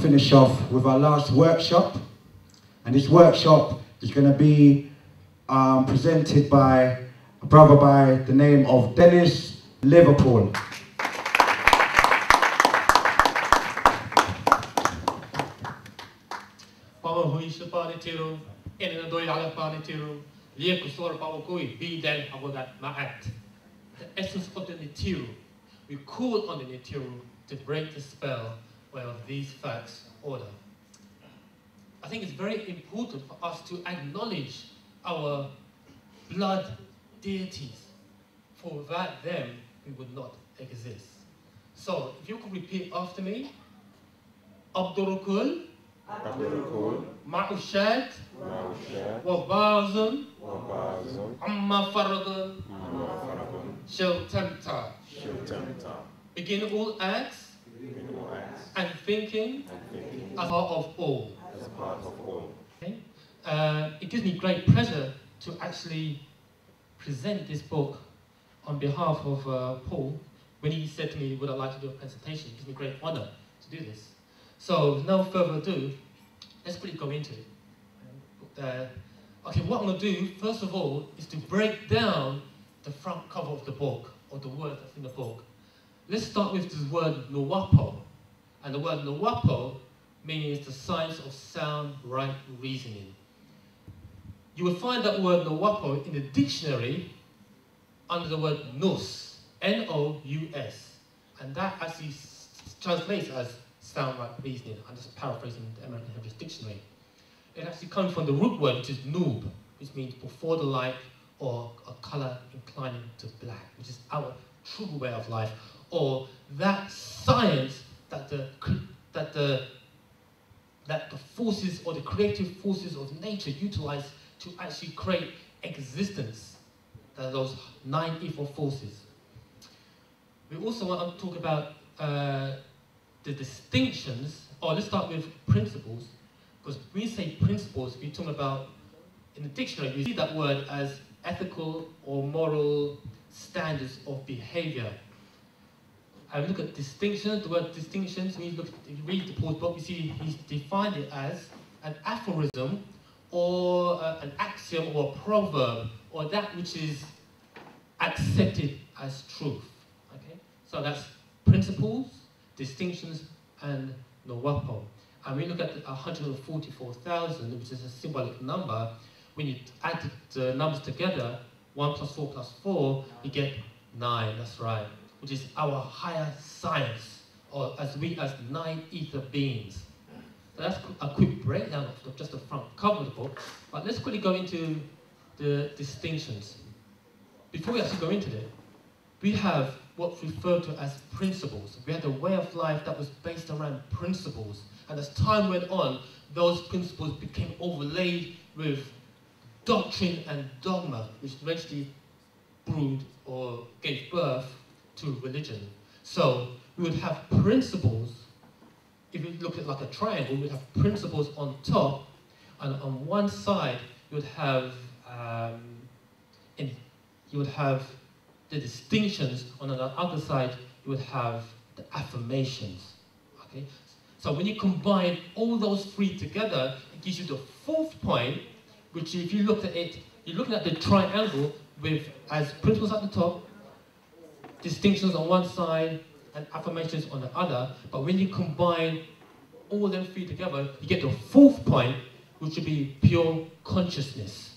Finish off with our last workshop, and this workshop is going to be presented by a brother by the name of Dennis Liverpool. The essence of the Nitiru, we call on the Nitiru to break the spell of these facts order. I think it's very important for us to acknowledge our blood deities. For without them, we would not exist. So, if you could repeat after me, Abdurukul, Ma'ushad, Wabazun, Amma Faragun, Shiltamta. Begin all acts and thinking as part of all. Okay? It gives me great pleasure to actually present this book on behalf of Paul. When he said to me, would I like to do a presentation, it gives me great honor to do this. So, with no further ado, let's quickly go into it. Okay, what I'm going to do, first of all, is to break down the front cover of the book, or the word that's in the book. Let's start with the word Nwapo. And the word Nwapo means the science of sound, right reasoning. You will find that word Nwapo in the dictionary under the word nous, N-O-U-S. And that actually translates as sound, right reasoning. I'm just paraphrasing the American Heritage Dictionary. It actually comes from the root word, which is noob, which means before the light, or a colour inclining to black, which is our true way of life, or that science that the forces or the creative forces of nature utilize to actually create existence. That are those 9 evil forces. We also want to talk about the distinctions, or let's start with principles, because when we say principles, we're talking about, in the dictionary, you see that word as ethical or moral standards of behavior. And we look at distinctions, the word distinctions, when if you read the Paul's book, you see he's defined it as an aphorism, or an axiom, or a proverb, or that which is accepted as truth. Okay? So that's principles, distinctions, and Nwapo. And we look at 144,000, which is a symbolic number. When you add the numbers together, 1 plus 4 plus 4, you get 9, that's right, which is our higher science, or as 9 ether beings. So that's a quick breakdown of just the front cover of the book, but let's quickly go into the distinctions. Before we actually go into it, we have what's referred to as principles. We had a way of life that was based around principles, and as time went on, those principles became overlaid with doctrine and dogma, which eventually brewed or gave birth to religion. So we would have principles. If you look at like a triangle, we would have principles on top, and on one side you would have the distinctions. On the other side, you would have the affirmations. Okay. So when you combine all those 3 together, it gives you the 4th point, which if you look at it, you're looking at the triangle with as principles at the top, distinctions on one side, and affirmations on the other. But when you combine all them 3 together, you get the 4th point, which would be pure consciousness.